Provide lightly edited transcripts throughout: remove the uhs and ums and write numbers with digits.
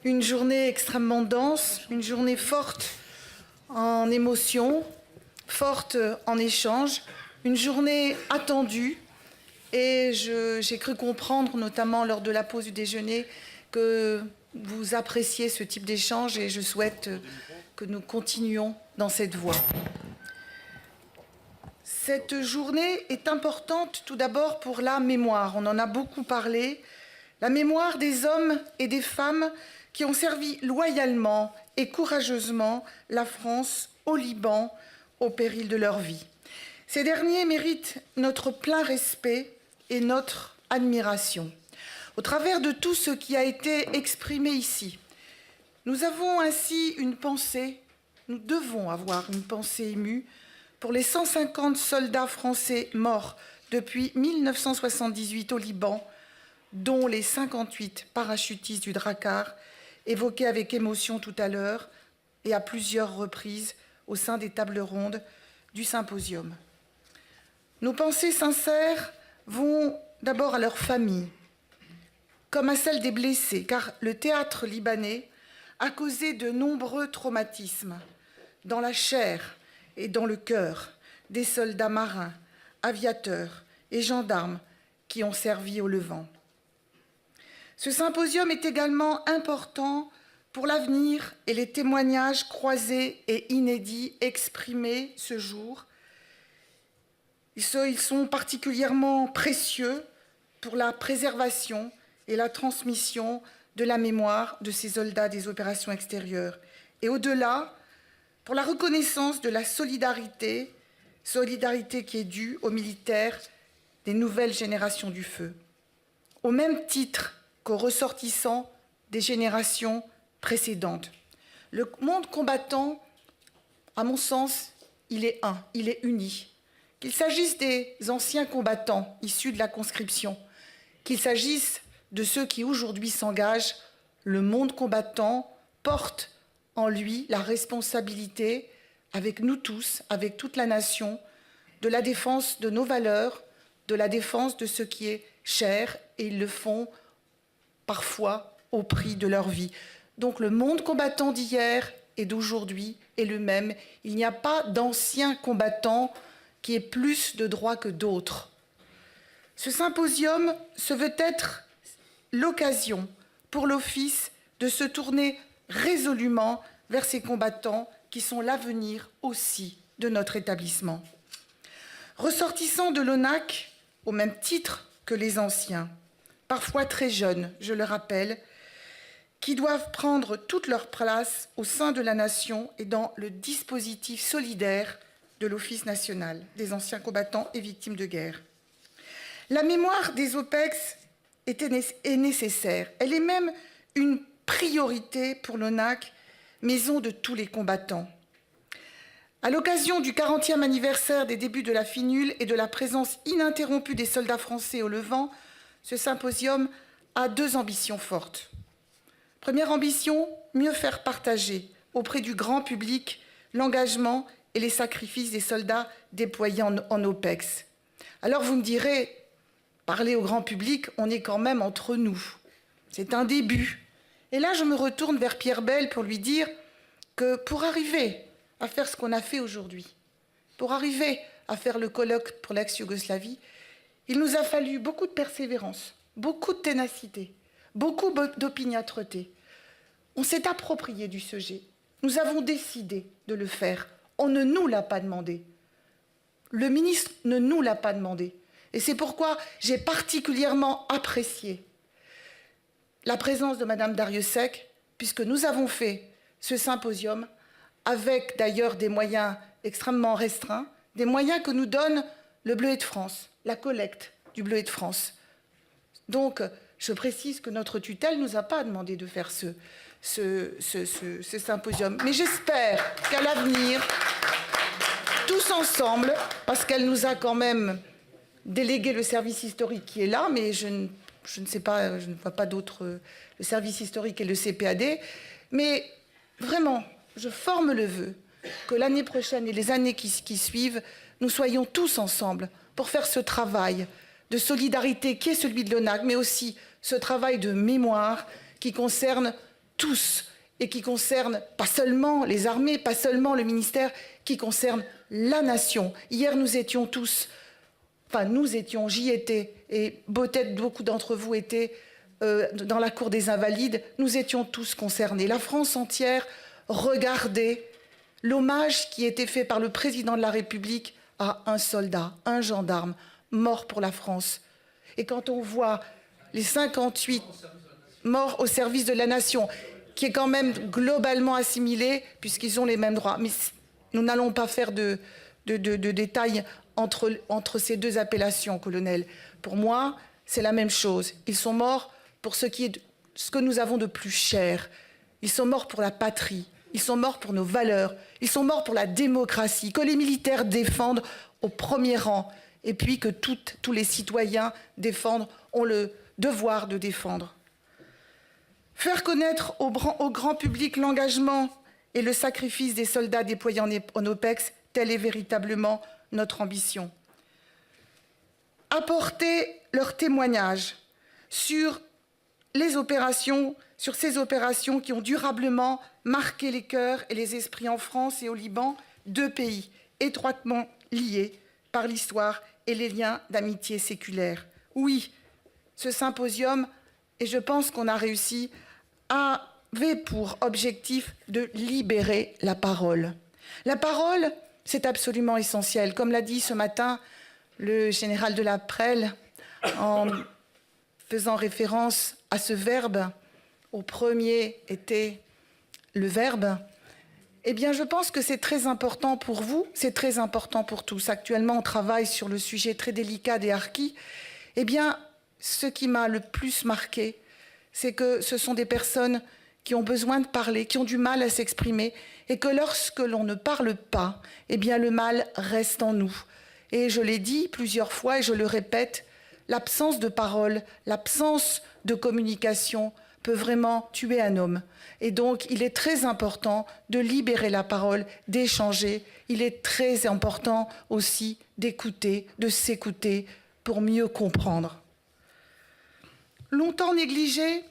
une journée extrêmement dense, une journée forte en émotions, forte en échanges, une journée attendue. Et j'ai cru comprendre, notamment lors de la pause du déjeuner, que vous appréciez ce type d'échange et je souhaite que nous continuions dans cette voie. Cette journée est importante tout d'abord pour la mémoire. On en a beaucoup parlé. La mémoire des hommes et des femmes qui ont servi loyalement et courageusement la France au Liban au péril de leur vie. Ces derniers méritent notre plein respect et notre admiration. Au travers de tout ce qui a été exprimé ici, nous avons ainsi une pensée, nous devons avoir une pensée émue pour les 150 soldats français morts depuis 1978 au Liban, dont les 58 parachutistes du Drakkar, évoqués avec émotion tout à l'heure et à plusieurs reprises au sein des tables rondes du symposium. Nos pensées sincères vont d'abord à leurs familles, comme à celles des blessés, car le théâtre libanais a causé de nombreux traumatismes dans la chair et dans le cœur des soldats marins, aviateurs et gendarmes qui ont servi au Levant. Ce symposium est également important pour l'avenir et les témoignages croisés et inédits exprimés ce jour. Ils sont particulièrement précieux pour la préservation et la transmission de la mémoire de ces soldats des opérations extérieures. Et au-delà, pour la reconnaissance de la solidarité qui est due aux militaires des nouvelles générations du feu, au même titre qu'aux ressortissants des générations précédentes. Le monde combattant, à mon sens, il est un, il est uni. Qu'il s'agisse des anciens combattants issus de la conscription, qu'il s'agisse de ceux qui aujourd'hui s'engagent, le monde combattant porte en lui la responsabilité, avec nous tous, avec toute la nation, de la défense de nos valeurs, de la défense de ce qui est cher, et ils le font parfois au prix de leur vie. Donc le monde combattant d'hier et d'aujourd'hui est le même. Il n'y a pas d'anciens combattants qui aient plus de droits que d'autres. Ce symposium se veut être l'occasion pour l'Office de se tourner résolument vers ces combattants qui sont l'avenir aussi de notre établissement. Ressortissants de l'ONAC, au même titre que les anciens, parfois très jeunes, je le rappelle, qui doivent prendre toute leur place au sein de la nation et dans le dispositif solidaire de l'Office national des anciens combattants et victimes de guerre. La mémoire des OPEX est nécessaire. Elle est même une priorité pour l'ONAC, maison de tous les combattants. À l'occasion du 40e anniversaire des débuts de la FINUL et de la présence ininterrompue des soldats français au Levant, ce symposium a deux ambitions fortes. Première ambition, mieux faire partager auprès du grand public l'engagement et les sacrifices des soldats déployés en OPEX. Alors vous me direz, parler au grand public, on est quand même entre nous. C'est un début. Et là, je me retourne vers Pierre Bel pour lui dire que pour arriver à faire ce qu'on a fait aujourd'hui, pour arriver à faire le colloque pour l'ex-Yougoslavie, il nous a fallu beaucoup de persévérance, beaucoup de ténacité, beaucoup d'opiniâtreté. On s'est approprié du sujet. Nous avons décidé de le faire. On ne nous l'a pas demandé. Le ministre ne nous l'a pas demandé. Et c'est pourquoi j'ai particulièrement apprécié la présence de Madame Darrieussecq, puisque nous avons fait ce symposium avec d'ailleurs des moyens extrêmement restreints, des moyens que nous donne le Bleuet de France, la collecte du Bleuet de France. Donc, je précise que notre tutelle ne nous a pas demandé de faire ce symposium. Mais j'espère qu'à l'avenir, tous ensemble, parce qu'elle nous a quand même délégué le service historique qui est là, mais je ne sais pas, je ne vois pas d'autres, le service historique et le CPAD, mais vraiment, je forme le vœu que l'année prochaine et les années qui suivent, nous soyons tous ensemble pour faire ce travail de solidarité qui est celui de l'ONAC, mais aussi ce travail de mémoire qui concerne tous et qui concerne pas seulement les armées, pas seulement le ministère, qui concerne la nation. Hier, nous étions tous, j'y étais, et peut-être beaucoup d'entre vous étaient dans la cour des Invalides, nous étions tous concernés. La France entière regardait l'hommage qui était fait par le président de la République à un soldat, un gendarme, mort pour la France. Et quand on voit les 58 morts au service de la nation, qui est quand même globalement assimilé, puisqu'ils ont les mêmes droits. Mais nous n'allons pas faire de détails entre ces deux appellations, colonel. Pour moi, c'est la même chose. Ils sont morts pour ce que nous avons de plus cher. Ils sont morts pour la patrie. Ils sont morts pour nos valeurs. Ils sont morts pour la démocratie, que les militaires défendent au premier rang, et puis que tous les citoyens ont le devoir de défendre. Faire connaître au grand public l'engagement et le sacrifice des soldats déployés en OPEX, telle est véritablement notre ambition. Apporter leur témoignage sur ces opérations qui ont durablement marqué les cœurs et les esprits en France et au Liban, deux pays étroitement liés par l'histoire et les liens d'amitié séculaire. Oui, ce symposium, et je pense qu'on a réussi, avait pour objectif de libérer la parole. La parole, c'est absolument essentiel. Comme l'a dit ce matin le général de la Prelle, en faisant référence à ce verbe, au premier était le verbe, eh bien je pense que c'est très important pour vous, c'est très important pour tous. Actuellement, on travaille sur le sujet très délicat des harkis. Eh bien, ce qui m'a le plus marqué, c'est que ce sont des personnes qui ont besoin de parler, qui ont du mal à s'exprimer, et que lorsque l'on ne parle pas, eh bien le mal reste en nous. Et je l'ai dit plusieurs fois et je le répète, l'absence de parole, l'absence de communication peut vraiment tuer un homme. Et donc, il est très important de libérer la parole, d'échanger. Il est très important aussi d'écouter, de s'écouter pour mieux comprendre. Longtemps négligé,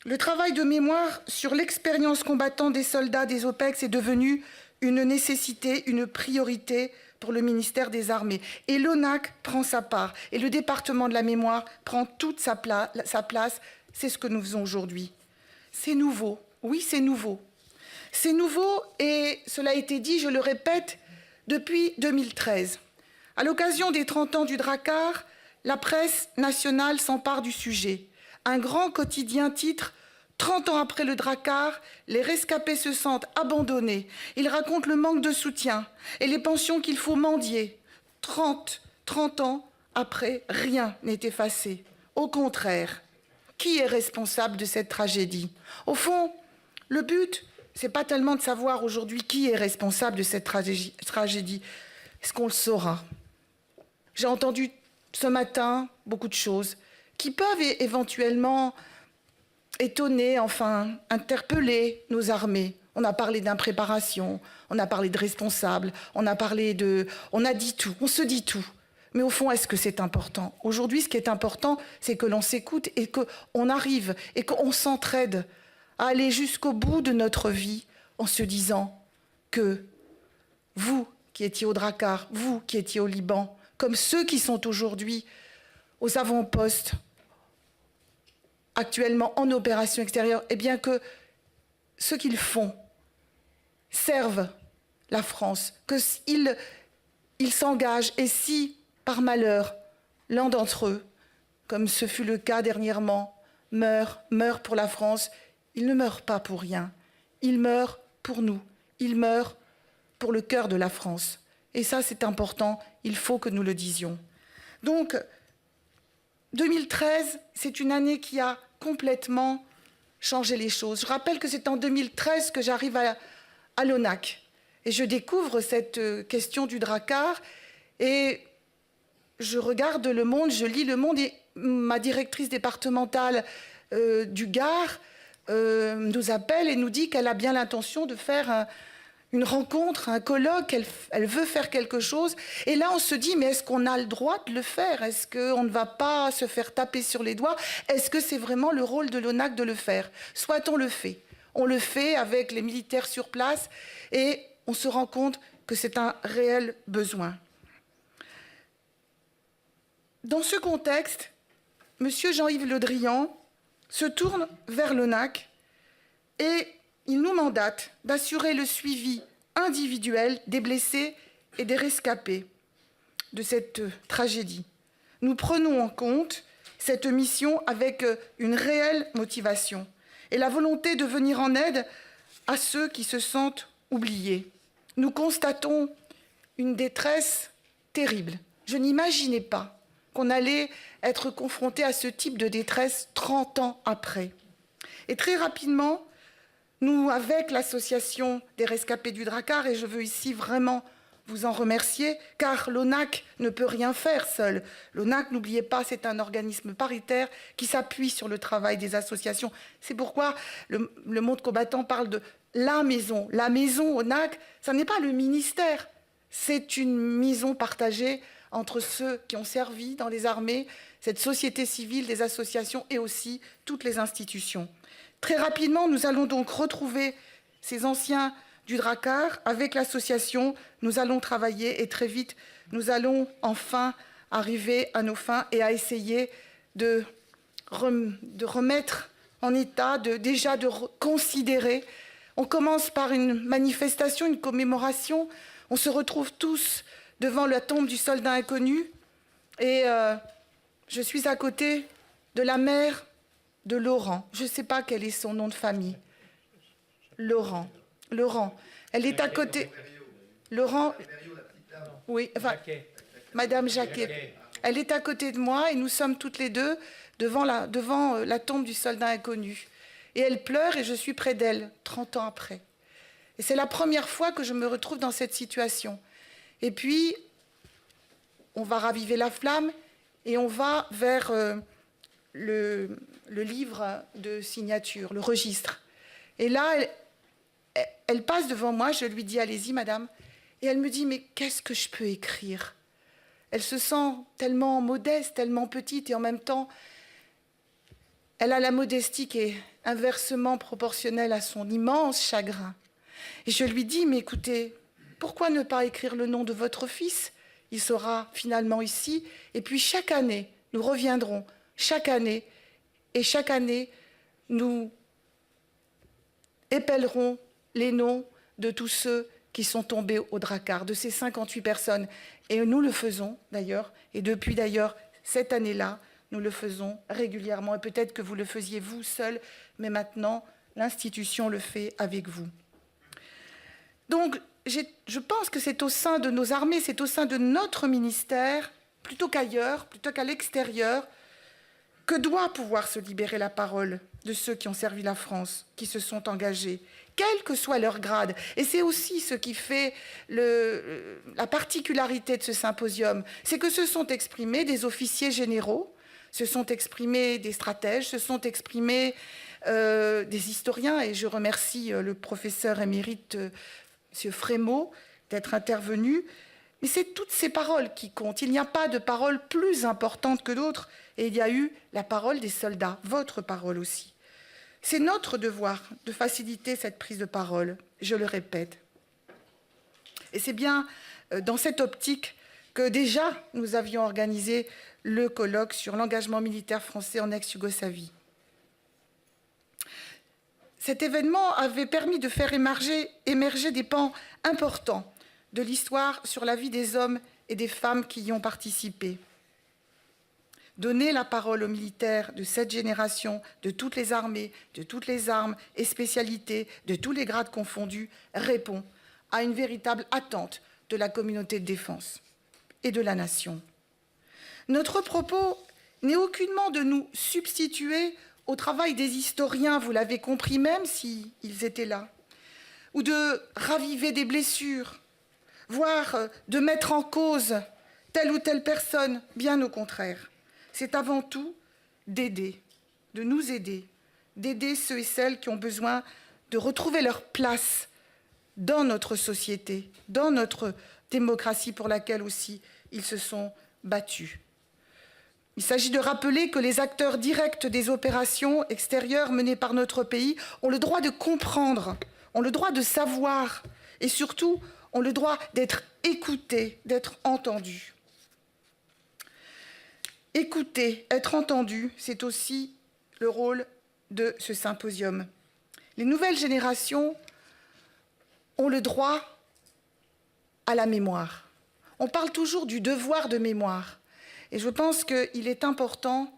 le travail de mémoire sur l'expérience combattante des soldats des OPEX est devenu une nécessité, une priorité pour le ministère des Armées. Et l'ONAC prend sa part, et le département de la mémoire prend toute sa place. C'est ce que nous faisons aujourd'hui. C'est nouveau, oui, c'est nouveau. C'est nouveau, et cela a été dit, je le répète, depuis 2013. À l'occasion des 30 ans du Drakkar, la presse nationale s'empare du sujet. Un grand quotidien titre « 30 ans après le Drakkar, les rescapés se sentent abandonnés. Ils racontent le manque de soutien et les pensions qu'il faut mendier. 30 ans après, rien n'est effacé. Au contraire, qui est responsable de cette tragédie? Au fond, le but, c'est pas tellement de savoir aujourd'hui qui est responsable de cette tragédie. Est-ce qu'on le saura? J'ai entendu ce matin beaucoup de choses qui peuvent éventuellement étonner, enfin interpeller nos armées. On a parlé d'impréparation, on a parlé de responsables, on a dit tout, on se dit tout. Mais au fond, est-ce que c'est important? Aujourd'hui, ce qui est important, c'est que l'on s'écoute et qu'on arrive et qu'on s'entraide à aller jusqu'au bout de notre vie en se disant que vous qui étiez au Drakkar, vous qui étiez au Liban, comme ceux qui sont aujourd'hui aux avant-postes, actuellement en opération extérieure, eh bien que ce qu'ils font servent la France, qu'ils s'engagent, et si, par malheur, l'un d'entre eux, comme ce fut le cas dernièrement, meurt pour la France, il ne meurt pas pour rien. Il meurt pour nous. Il meurt pour le cœur de la France. Et ça, c'est important, il faut que nous le disions. Donc, 2013, c'est une année qui a complètement changé les choses. Je rappelle que c'est en 2013 que j'arrive à l'ONAC. Et je découvre cette question du Drakkar et je regarde Le Monde, je lis Le Monde et ma directrice départementale du Gard nous appelle et nous dit qu'elle a bien l'intention de faire une rencontre, un colloque, elle veut faire quelque chose. Et là, on se dit, mais est-ce qu'on a le droit de le faire? Est-ce qu'on ne va pas se faire taper sur les doigts? Est-ce que c'est vraiment le rôle de l'ONAC de le faire? Soit on le fait. On le fait avec les militaires sur place et on se rend compte que c'est un réel besoin. Dans ce contexte, M. Jean-Yves Le Drian se tourne vers l'ONAC et il nous mandate d'assurer le suivi individuel des blessés et des rescapés de cette tragédie. Nous prenons en compte cette mission avec une réelle motivation et la volonté de venir en aide à ceux qui se sentent oubliés. Nous constatons une détresse terrible. Je n'imaginais pas qu'on allait être confronté à ce type de détresse 30 ans après. Et très rapidement, nous, avec l'association des rescapés du Drakkar, et je veux ici vraiment vous en remercier, car l'ONAC ne peut rien faire seul. L'ONAC, n'oubliez pas, c'est un organisme paritaire qui s'appuie sur le travail des associations. C'est pourquoi le monde combattant parle de la maison. La maison ONAC, ça n'est pas le ministère, c'est une maison partagée entre ceux qui ont servi dans les armées, cette société civile, des associations et aussi toutes les institutions. Très rapidement, nous allons donc retrouver ces anciens du Drakkar. Avec l'association, nous allons travailler et très vite, nous allons enfin arriver à nos fins et à essayer de remettre en état, déjà de considérer. On commence par une manifestation, une commémoration. On se retrouve tous devant la tombe du soldat inconnu et je suis à côté de la mère de Laurent. Je ne sais pas quel est son nom de famille. Laurent. Elle est à côté. Laurent. Oui, enfin, Madame Jacquet. Elle est à côté de moi et nous sommes toutes les deux devant la tombe du soldat inconnu. Et elle pleure et je suis près d'elle, 30 ans après. Et c'est la première fois que je me retrouve dans cette situation. Et puis, on va raviver la flamme et on va vers le livre de signature, le registre. Et là, elle passe devant moi, je lui dis « Allez-y, madame ». Et elle me dit « Mais qu'est-ce que je peux écrire ?» Elle se sent tellement modeste, tellement petite, et en même temps, elle a la modestie qui est inversement proportionnelle à son immense chagrin. Et je lui dis « Mais écoutez, pourquoi ne pas écrire le nom de votre fils ? Il sera finalement ici. Et puis chaque année, nous reviendrons, chaque année, et chaque année, nous épellerons les noms de tous ceux qui sont tombés au Drakkar, de ces 58 personnes. Et nous le faisons d'ailleurs, et depuis d'ailleurs cette année-là, nous le faisons régulièrement. Et peut-être que vous le faisiez vous seul, mais maintenant, l'institution le fait avec vous. Donc, je pense que c'est au sein de nos armées, c'est au sein de notre ministère, plutôt qu'ailleurs, plutôt qu'à l'extérieur, que doit pouvoir se libérer la parole de ceux qui ont servi la France, qui se sont engagés, quel que soit leur grade. Et c'est aussi ce qui fait la particularité de ce symposium, c'est que se sont exprimés des officiers généraux, se sont exprimés des stratèges, se sont exprimés des historiens, et je remercie le professeur émérite M. Frémaux d'être intervenu. Mais c'est toutes ces paroles qui comptent. Il n'y a pas de parole plus importante que d'autres. Et il y a eu la parole des soldats, votre parole aussi. C'est notre devoir de faciliter cette prise de parole, je le répète. Et c'est bien dans cette optique que déjà nous avions organisé le colloque sur l'engagement militaire français en ex-Yougoslavie. Cet événement avait permis de faire émerger des pans importants de l'histoire sur la vie des hommes et des femmes qui y ont participé. Donner la parole aux militaires de cette génération, de toutes les armées, de toutes les armes et spécialités, de tous les grades confondus, répond à une véritable attente de la communauté de défense et de la nation. Notre propos n'est aucunement de nous substituer au travail des historiens, vous l'avez compris, même s'ils étaient là, ou de raviver des blessures, voire de mettre en cause telle ou telle personne, bien au contraire. C'est avant tout d'aider, de nous aider, d'aider ceux et celles qui ont besoin de retrouver leur place dans notre société, dans notre démocratie pour laquelle aussi ils se sont battus. Il s'agit de rappeler que les acteurs directs des opérations extérieures menées par notre pays ont le droit de comprendre, ont le droit de savoir et surtout ont le droit d'être écoutés, d'être entendus. Écouter, être entendu, c'est aussi le rôle de ce symposium. Les nouvelles générations ont le droit à la mémoire. On parle toujours du devoir de mémoire. Et je pense qu'il est important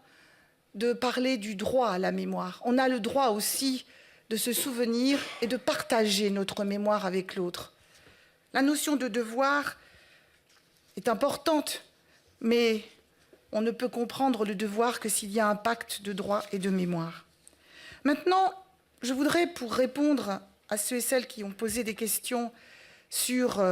de parler du droit à la mémoire. On a le droit aussi de se souvenir et de partager notre mémoire avec l'autre. La notion de devoir est importante, mais on ne peut comprendre le devoir que s'il y a un pacte de droit et de mémoire. Maintenant, je voudrais, pour répondre à ceux et celles qui ont posé des questions sur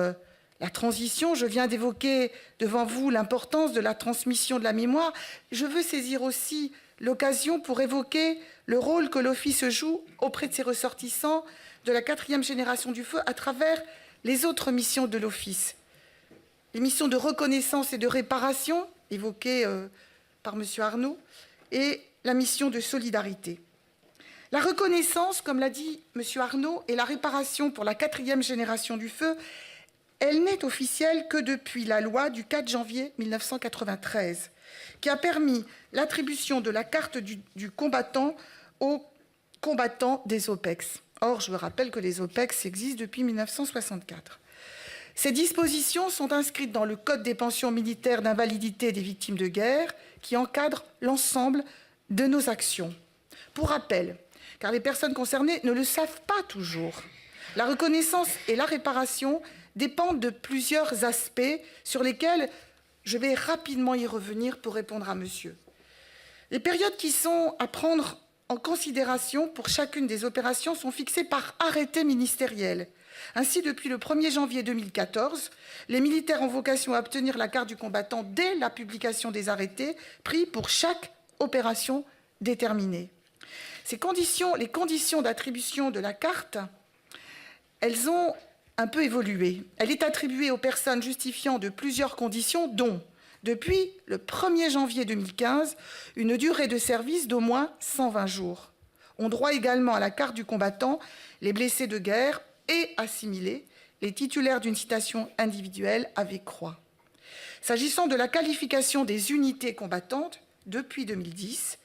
la transition, je viens d'évoquer devant vous l'importance de la transmission de la mémoire. Je veux saisir aussi l'occasion pour évoquer le rôle que l'Office joue auprès de ses ressortissants de la 4e génération du feu à travers les autres missions de l'Office. Les missions de reconnaissance et de réparation, évoquées par M. Arnaud, et la mission de solidarité. La reconnaissance, comme l'a dit M. Arnaud, et la réparation pour la 4e génération du feu, elle n'est officielle que depuis la loi du 4 janvier 1993, qui a permis l'attribution de la carte du combattant aux combattants des OPEX. Or, je vous rappelle que les OPEX existent depuis 1964. Ces dispositions sont inscrites dans le Code des pensions militaires d'invalidité des victimes de guerre, qui encadre l'ensemble de nos actions. Pour rappel, car les personnes concernées ne le savent pas toujours, la reconnaissance et la réparation dépendent de plusieurs aspects sur lesquels je vais rapidement y revenir pour répondre à monsieur. Les périodes qui sont à prendre en considération pour chacune des opérations sont fixées par arrêté ministériel. Ainsi, depuis le 1er janvier 2014, les militaires ont vocation à obtenir la carte du combattant dès la publication des arrêtés pris pour chaque opération déterminée. Les conditions d'attribution de la carte, elles ont un peu évolué. Elle est attribuée aux personnes justifiant de plusieurs conditions, dont, depuis le 1er janvier 2015, une durée de service d'au moins 120 jours. Ont droit également à la carte du combattant les blessés de guerre et assimilés, les titulaires d'une citation individuelle avec croix. S'agissant de la qualification des unités combattantes, depuis 2010,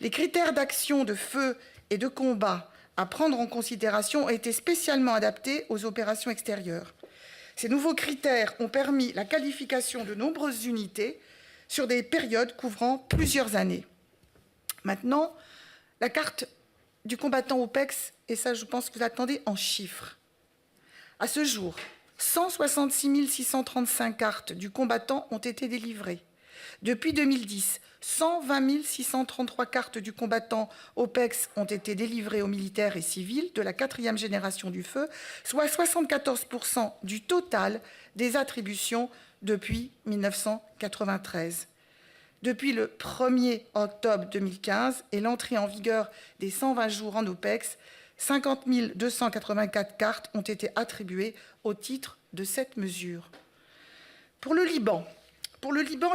les critères d'action de feu et de combat à prendre en considération ont été spécialement adaptés aux opérations extérieures. Ces nouveaux critères ont permis la qualification de nombreuses unités sur des périodes couvrant plusieurs années. Maintenant, la carte du combattant OPEX, et ça je pense que vous attendez en chiffres. À ce jour, 166 635 cartes du combattant ont été délivrées. Depuis 2010, 120 633 cartes du combattant OPEX ont été délivrées aux militaires et civils de la 4e génération du feu, soit 74% du total des attributions depuis 1993. Depuis le 1er octobre 2015 et l'entrée en vigueur des 120 jours en OPEX, 50 284 cartes ont été attribuées au titre de cette mesure. Pour le Liban,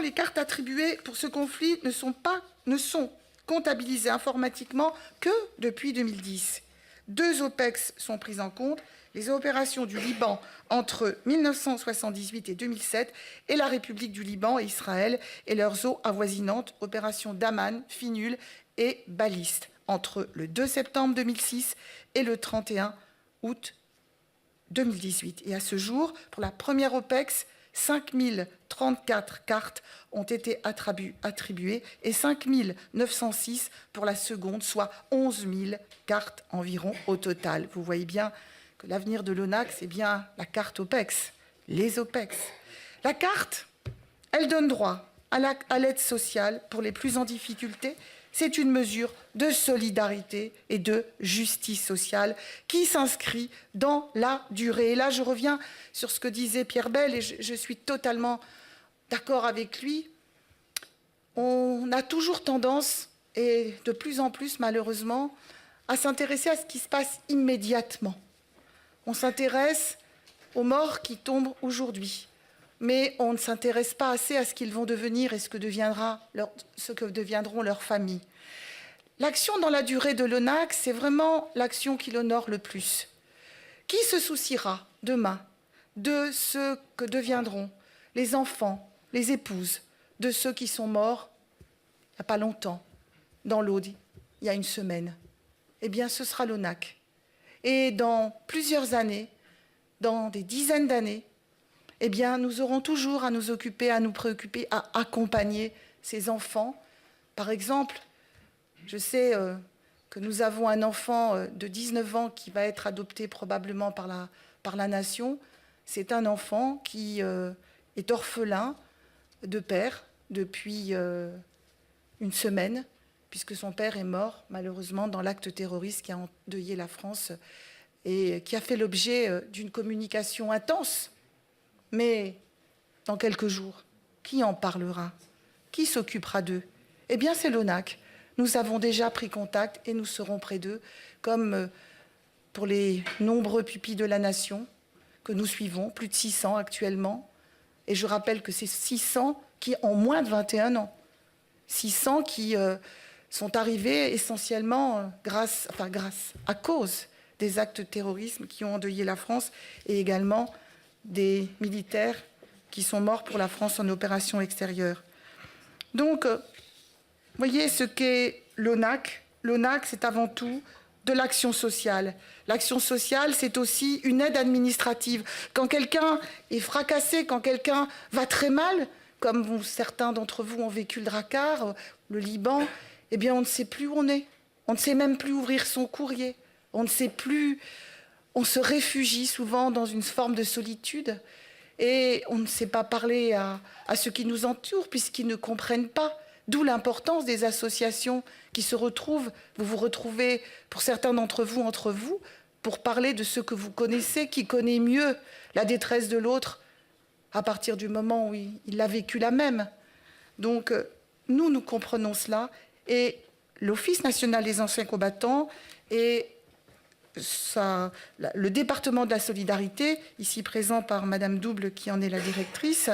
les cartes attribuées pour ce conflit ne sont comptabilisées informatiquement que depuis 2010. 2 OPEX sont prises en compte, les opérations du Liban entre 1978 et 2007 et la République du Liban et Israël et leurs eaux avoisinantes, opérations Daman, Finul et Baliste, entre le 2 septembre 2006 et le 31 août 2018. Et à ce jour, pour la première OPEX, 5 034 cartes ont été attribuées et 5 906 pour la seconde, soit 11 000 cartes environ au total. Vous voyez bien que l'avenir de l'ONAC, c'est bien la carte OPEX, les OPEX. La carte, elle donne droit à l'aide sociale pour les plus en difficulté. C'est une mesure de solidarité et de justice sociale qui s'inscrit dans la durée. Et là, je reviens sur ce que disait Pierre Bell, et je suis totalement d'accord avec lui. On a toujours tendance, et de plus en plus malheureusement, à s'intéresser à ce qui se passe immédiatement. On s'intéresse aux morts qui tombent aujourd'hui, mais on ne s'intéresse pas assez à ce qu'ils vont devenir et ce que deviendront leurs familles. L'action dans la durée de l'ONAC, c'est vraiment l'action qui l'honore le plus. Qui se souciera demain de ce que deviendront les enfants, les épouses de ceux qui sont morts il n'y a pas longtemps, dans l'Aude, il y a une semaine? Eh bien, ce sera l'ONAC. Et dans plusieurs années, dans des dizaines d'années, eh bien, nous aurons toujours à nous occuper, à nous préoccuper, à accompagner ces enfants. Par exemple, je sais que nous avons un enfant de 19 ans qui va être adopté probablement par la nation. C'est un enfant qui est orphelin de père depuis une semaine, puisque son père est mort, malheureusement, dans l'acte terroriste qui a endeuillé la France et qui a fait l'objet d'une communication intense. Mais dans quelques jours, qui en parlera? Qui s'occupera d'eux? Eh bien, c'est l'ONAC. Nous avons déjà pris contact et nous serons près d'eux, comme pour les nombreux pupilles de la nation que nous suivons, plus de 600 actuellement. Et je rappelle que c'est 600 qui ont moins de 21 ans. 600 qui sont arrivés essentiellement à cause des actes de terrorisme qui ont endeuillé la France et également des militaires qui sont morts pour la France en opération extérieure. Donc, voyez ce qu'est l'ONAC. L'ONAC, c'est avant tout de l'action sociale. L'action sociale, c'est aussi une aide administrative. Quand quelqu'un est fracassé, quand quelqu'un va très mal, comme certains d'entre vous ont vécu le Drakkar, le Liban, eh bien, on ne sait plus où on est. On ne sait même plus ouvrir son courrier. On ne sait plus. On se réfugie souvent dans une forme de solitude et on ne sait pas parler à ceux qui nous entourent puisqu'ils ne comprennent pas. D'où l'importance des associations qui se retrouvent. Vous vous retrouvez, pour certains d'entre vous, entre vous, pour parler de ce que vous connaissez, qui connaît mieux la détresse de l'autre à partir du moment où il a vécu la même. Donc, nous comprenons cela. Et l'Office national des anciens combattants et le département de la solidarité, ici présent par Madame Double, qui en est la directrice,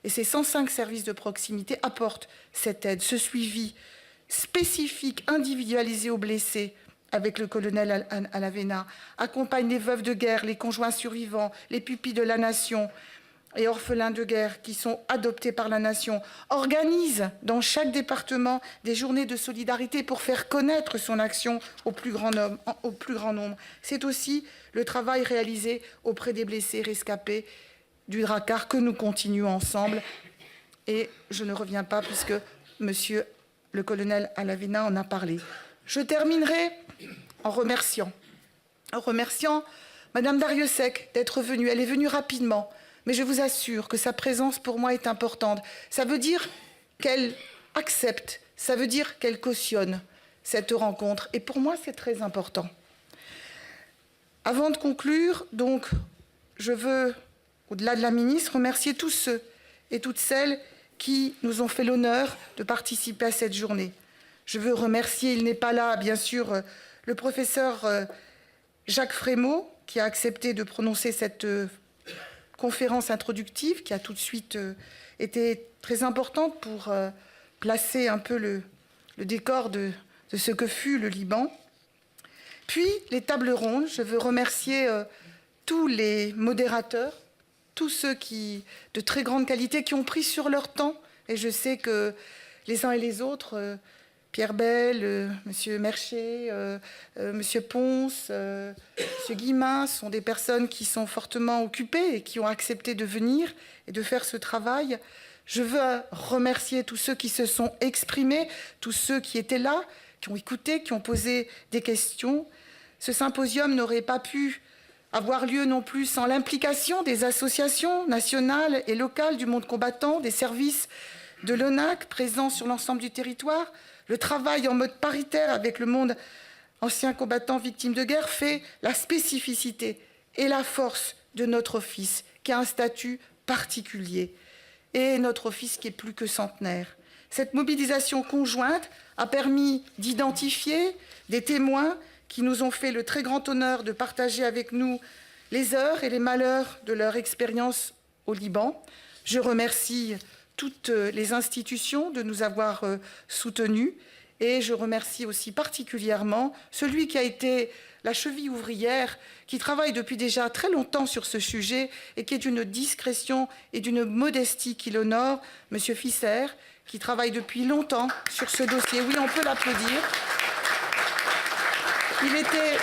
et ces 105 services de proximité apportent cette aide, ce suivi spécifique, individualisé aux blessés, avec le colonel Alavena, accompagne les veuves de guerre, les conjoints survivants, les pupilles de la nation et orphelins de guerre qui sont adoptés par la nation, organise dans chaque département des journées de solidarité pour faire connaître son action au plus grand nombre. C'est aussi le travail réalisé auprès des blessés rescapés du Drakkar que nous continuons ensemble. Et je ne reviens pas puisque monsieur le colonel Alavena en a parlé. Je terminerai en remerciant Madame Dariussec d'être venue. Elle est venue rapidement, mais je vous assure que sa présence pour moi est importante. Ça veut dire qu'elle accepte, ça veut dire qu'elle cautionne cette rencontre. Et pour moi, c'est très important. Avant de conclure, donc, je veux, au-delà de la ministre, remercier tous ceux et toutes celles qui nous ont fait l'honneur de participer à cette journée. Je veux remercier, il n'est pas là, bien sûr, le professeur Jacques Frémaux, qui a accepté de prononcer cette conférence introductive, qui a tout de suite été très importante pour placer un peu le décor de ce que fut le Liban. Puis, les tables rondes, je veux remercier tous les modérateurs, tous ceux de très grande qualité qui ont pris sur leur temps. Et je sais que les uns et les autres, Pierre Bell, Monsieur Mercher, Monsieur Ponce, Monsieur Guillemin, sont des personnes qui sont fortement occupées et qui ont accepté de venir et de faire ce travail. Je veux remercier tous ceux qui se sont exprimés, tous ceux qui étaient là, qui ont écouté, qui ont posé des questions. Ce symposium n'aurait pas pu avoir lieu non plus sans l'implication des associations nationales et locales du monde combattant, des services de l'ONAC présents sur l'ensemble du territoire. Le travail en mode paritaire avec le monde ancien combattant victime de guerre fait la spécificité et la force de notre office, qui a un statut particulier, et notre office qui est plus que centenaire. Cette mobilisation conjointe a permis d'identifier des témoins qui nous ont fait le très grand honneur de partager avec nous les heures et les malheurs de leur expérience au Liban. Je remercie toutes les institutions de nous avoir soutenus et je remercie aussi particulièrement celui qui a été la cheville ouvrière, qui travaille depuis déjà très longtemps sur ce sujet et qui est d'une discrétion et d'une modestie qui l'honore, M. Fisser, qui travaille depuis longtemps sur ce dossier. Oui, on peut l'applaudir. Il était,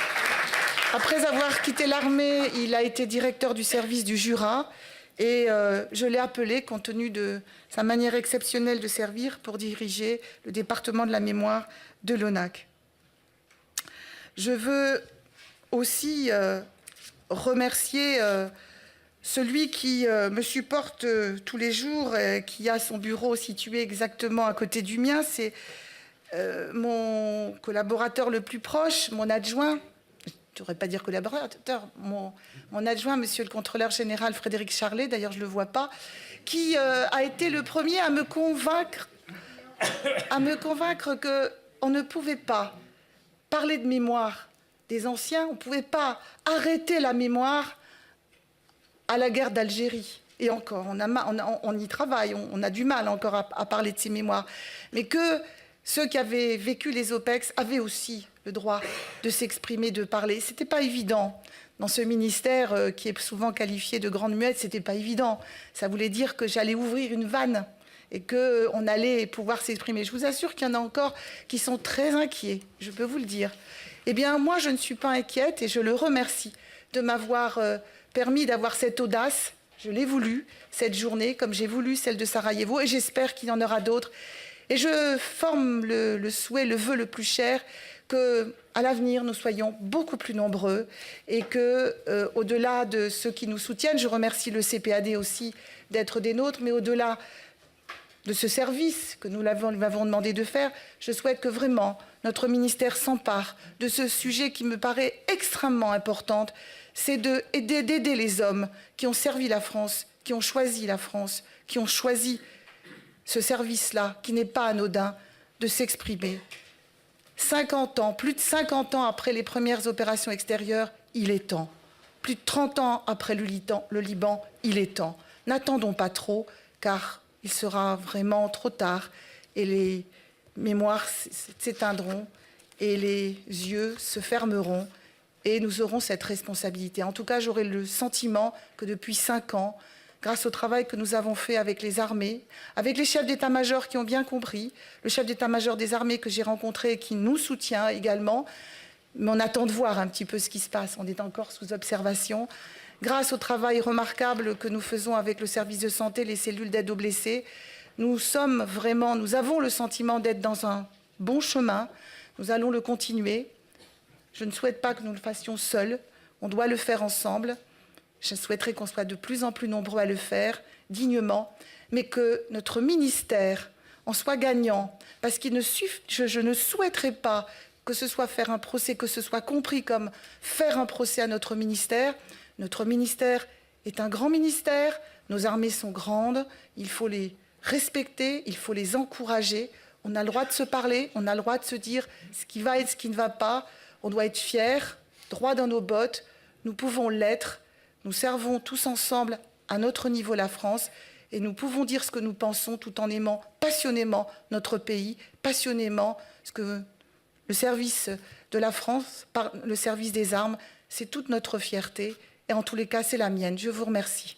après avoir quitté l'armée, il a été directeur du service du Jura et je l'ai appelé, compte tenu de sa manière exceptionnelle de servir, pour diriger le département de la mémoire de l'ONAC. Je veux aussi remercier celui qui me supporte tous les jours, qui a son bureau situé exactement à côté du mien. C'est mon collaborateur le plus proche, mon adjoint. Je ne devrais pas dire collaborateur, mon adjoint, monsieur le contrôleur général Frédéric Charlet, d'ailleurs je ne le vois pas, qui a été le premier à me convaincre qu'on ne pouvait pas parler de mémoire des anciens, on ne pouvait pas arrêter la mémoire à la guerre d'Algérie. Et encore, on y travaille, on a du mal encore à parler de ces mémoires. Mais que ceux qui avaient vécu les OPEX avaient aussi le droit de s'exprimer, de parler. Ce n'était pas évident. Dans ce ministère qui est souvent qualifié de grande muette, ce n'était pas évident. Ça voulait dire que j'allais ouvrir une vanne et qu'on allait pouvoir s'exprimer. Je vous assure qu'il y en a encore qui sont très inquiets, je peux vous le dire. Eh bien, moi, je ne suis pas inquiète et je le remercie de m'avoir permis d'avoir cette audace. Je l'ai voulu, cette journée, comme j'ai voulu celle de Sarajevo, et j'espère qu'il y en aura d'autres. Et je forme le souhait, le vœu le plus cher, qu'à l'avenir, nous soyons beaucoup plus nombreux et que, au-delà de ceux qui nous soutiennent, je remercie le CPAD aussi d'être des nôtres, mais au-delà de ce service que nous lui avons demandé de faire, je souhaite que vraiment notre ministère s'empare de ce sujet qui me paraît extrêmement important, c'est d'aider les hommes qui ont servi la France, qui ont choisi la France, qui ont choisi ce service-là, qui n'est pas anodin, de s'exprimer. 50 ans, plus de 50 ans après les premières opérations extérieures, il est temps. Plus de 30 ans après le Liban, il est temps. N'attendons pas trop, car il sera vraiment trop tard et les mémoires s'éteindront et les yeux se fermeront et nous aurons cette responsabilité. En tout cas, j'aurai le sentiment que depuis 5 ans, grâce au travail que nous avons fait avec les armées, avec les chefs d'état-major qui ont bien compris, le chef d'état-major des armées que j'ai rencontré et qui nous soutient également, mais on attend de voir un petit peu ce qui se passe, on est encore sous observation. Grâce au travail remarquable que nous faisons avec le service de santé, les cellules d'aide aux blessés, nous avons le sentiment d'être dans un bon chemin. Nous allons le continuer. Je ne souhaite pas que nous le fassions seuls. On doit le faire ensemble. Je souhaiterais qu'on soit de plus en plus nombreux à le faire, dignement, mais que notre ministère en soit gagnant. Parce qu'il ne suffit, je ne souhaiterais pas que ce soit faire un procès, que ce soit compris comme faire un procès à notre ministère. Notre ministère est un grand ministère, nos armées sont grandes, il faut les respecter, il faut les encourager. On a le droit de se parler, on a le droit de se dire ce qui va et ce qui ne va pas. On doit être fiers, droit dans nos bottes, nous pouvons l'être. Nous servons tous ensemble à notre niveau la France et nous pouvons dire ce que nous pensons tout en aimant passionnément notre pays, passionnément ce que le service de la France, le service des armes, c'est toute notre fierté. Et en tous les cas, c'est la mienne. Je vous remercie.